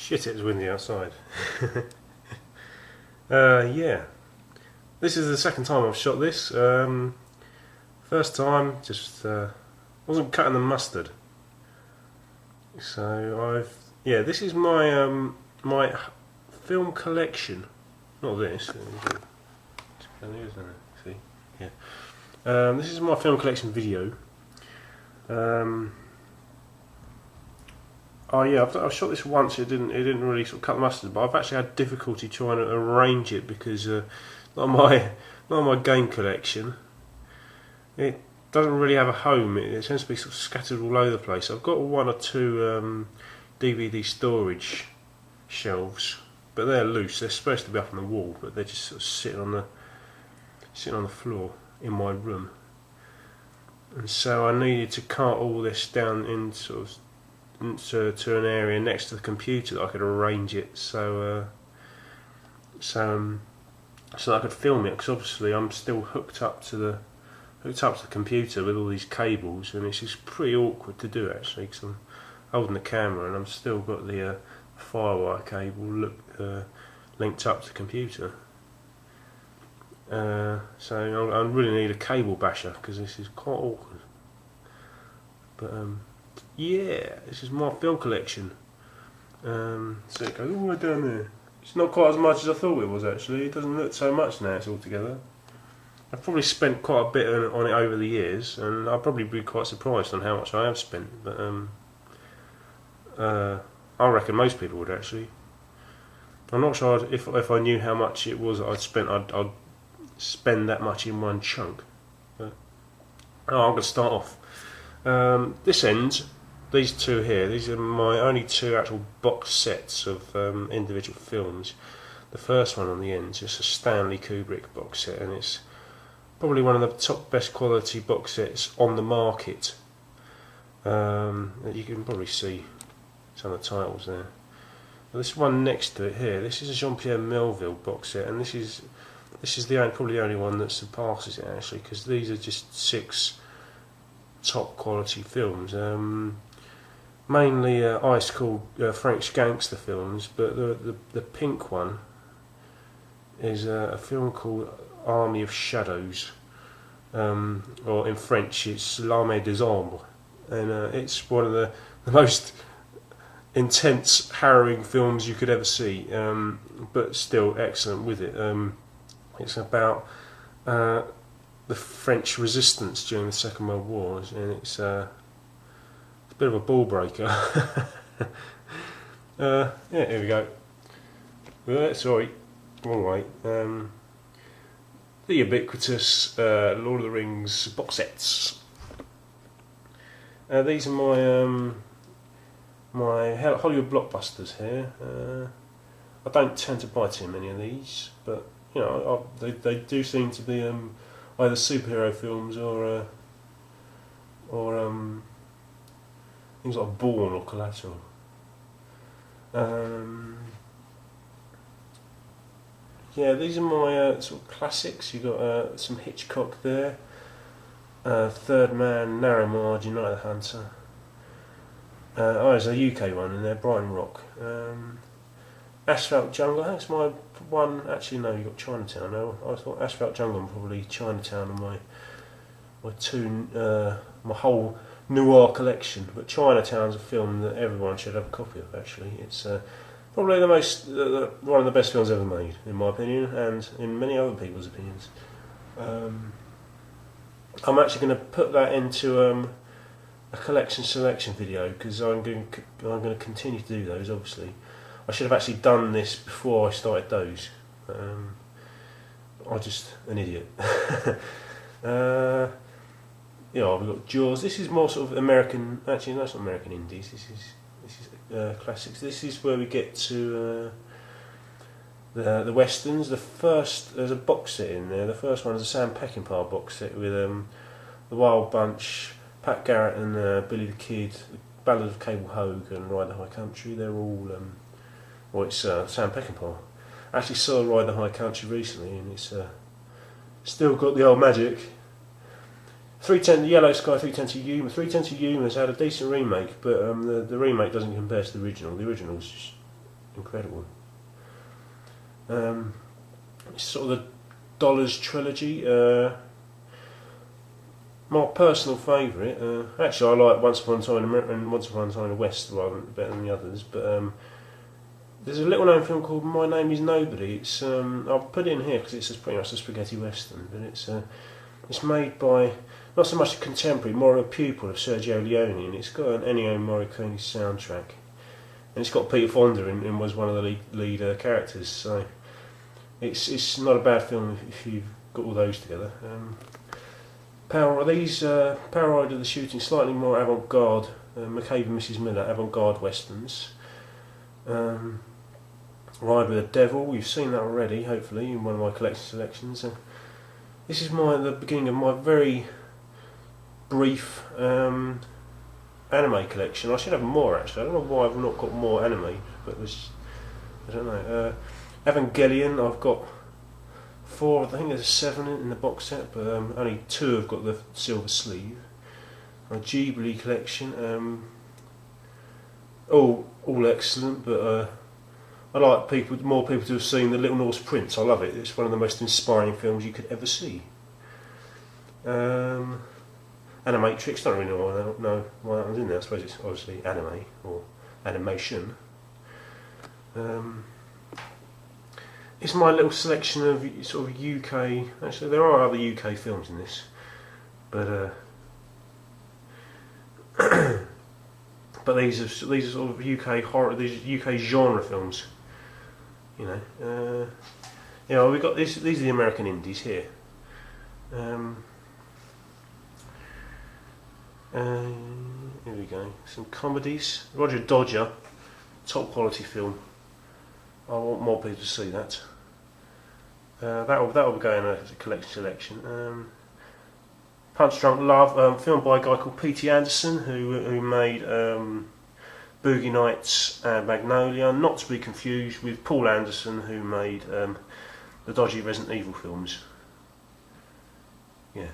Shit, it was windy outside. Yeah. This is the second time I've shot this. First time, just wasn't cutting the mustard. So yeah, this is my my film collection. Not this. See, yeah. This is my film collection video. Oh yeah, I've shot this once. It didn't really sort of cut the mustard, but I've actually had difficulty trying to arrange it because not my game collection. It doesn't really have a home. It tends to be sort of scattered all over the place. I've got one or two DVD storage shelves, but they're loose. They're supposed to be up on the wall, but they're just sort of sitting on the floor in my room. And so I needed to cart all this down in sort of to an area next to the computer that I could arrange it so that I could film it, because obviously I'm still hooked up to the computer with all these cables, and it's just pretty awkward to do actually, because I'm holding the camera and I'm still got the firewire cable linked up to the computer. So I really need a cable basher because this is quite awkward. But yeah, this is my film collection. So it goes all the way down there. It's not quite as much as I thought it was actually. It doesn't look so much now it's all together. I've probably spent quite a bit on it over the years, and I'll probably be quite surprised on how much I have spent. But I reckon most people would actually. I'm not sure if I knew how much it was that I'd spent, I'd spend that much in one chunk. But I'm going to start off. This end, these two here, these are my only two actual box sets of individual films. The first one on the end is just a Stanley Kubrick box set, and it's probably one of the top best quality box sets on the market. You can probably see some of the titles there. This one next to it here, this is a Jean-Pierre Melville box set, and this is probably the only one that surpasses it actually, because these are just 6 top quality films. Mainly ice cold French gangster films, but the pink one is a film called Army of Shadows, or in French it's L'Armée des Ombres, and it's one of the most intense, harrowing films you could ever see, but still excellent with it. It's about the French resistance during the Second World War, and it's a bit of a ball breaker. Yeah, here we go. Sorry, wrong way. The ubiquitous Lord of the Rings box sets. These are my Hollywood blockbusters here. I don't tend to buy too many of these, but you know they do seem to be either superhero films or things like Bourne or Collateral. Yeah, these are my sort of classics. You've got some Hitchcock there, Third Man, Narrow Margin, Night of the Hunter. There's a UK one in there, Brighton Rock. Asphalt Jungle, I think it's my one. Actually, no, you've got Chinatown. No, I thought Asphalt Jungle and probably Chinatown are my whole noir collection. But Chinatown's a film that everyone should have a copy of. Actually, it's probably one of the best films ever made, in my opinion, and in many other people's opinions. I'm actually going to put that into a collection selection video, because I'm going to continue to do those. Obviously, I should have actually done this before I started those. I'm just an idiot. We've got Jaws. This is more sort of American. Actually, no, it's not American indies. This is classics. This is where we get to the westerns. There's a box set in there. The first one is a Sam Peckinpah box set with the Wild Bunch, Pat Garrett and Billy the Kid, the Ballad of Cable Hogue and Ride the High Country. They're all it's Sam Peckinpah. I actually saw Ride the High Country recently, and it's still got the old magic. 310 Yellow Sky, 310 to Yuma. 310 to Yuma has had a decent remake, but the remake doesn't compare to the original. The original's just incredible. It's sort of the Dollars trilogy. My personal favourite, actually I like Once Upon a Time in America and Once Upon a Time in the West better than the others, but there's a little known film called My Name Is Nobody. It's I'll put it in here because it's pretty much a spaghetti western, but it's made by not so much a contemporary, more a pupil of Sergio Leone, and it's got an Ennio Morricone soundtrack, and it's got Peter Fonda in was one of the lead characters, so it's not a bad film if you've got all those together. Power Ride of the Shooting, slightly more avant-garde, McCabe and Mrs. Miller, avant-garde westerns. Ride with the Devil, you've seen that already, hopefully, in one of my collection selections. This is the beginning of my very brief anime collection. I should have more actually. I don't know why I've not got more anime, but I don't know. Evangelion, I've got 4, I think there's 7 in the box set, but only 2 have got the silver sleeve. My Ghibli collection, all excellent, but I like more people to have seen The Little Norse Prince. I love it. It's one of the most inspiring films you could ever see. Animatrix, don't really know why that one's in there. I suppose it's obviously anime or animation. It's my little selection of sort of UK. Actually, there are other UK films in this, but but these are sort of UK horror, these UK genre films. You know, we got these are the American indies here. Here we go. Some comedies. Roger Dodger, top quality film. I want more people to see that. That'll be going as a collection selection. Punch Drunk Love, filmed by a guy called P.T. Anderson, who made Boogie Nights and Magnolia, not to be confused with Paul Anderson, who made the dodgy Resident Evil films. Yeah,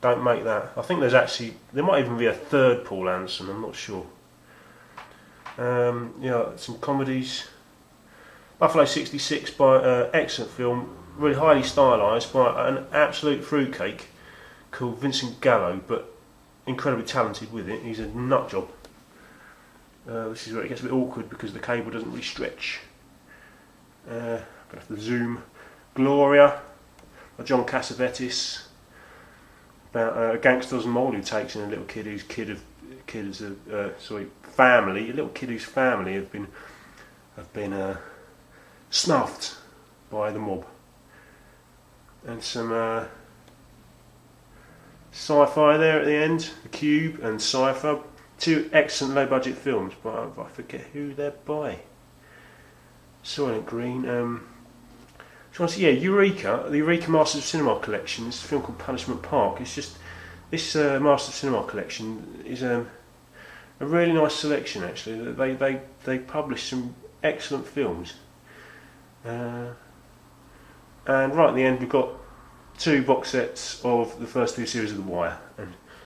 don't make that. I think there might even be a third Paul Anderson, I'm not sure. Yeah, some comedies. Buffalo 66, by excellent film, really highly stylised by an absolute fruitcake called Vincent Gallo, but incredibly talented with it. He's a nut job. This is where it gets a bit awkward because the cable doesn't really stretch. Gonna have to zoom. Gloria by John Cassavetes, about a gangster's mole who takes in a little kid whose family, a little kid whose family have been snuffed by the mob. And some sci-fi there at the end, The Cube and Cypher, 2 excellent low-budget films, but I forget who they're by. Soylent Green. Eureka, the Eureka Masters of Cinema collection. This film called Punishment Park. It's just this Masters of Cinema collection is a really nice selection actually. They publish some excellent films. And right at the end we've got 2 box sets of the first 2 series of The Wire, and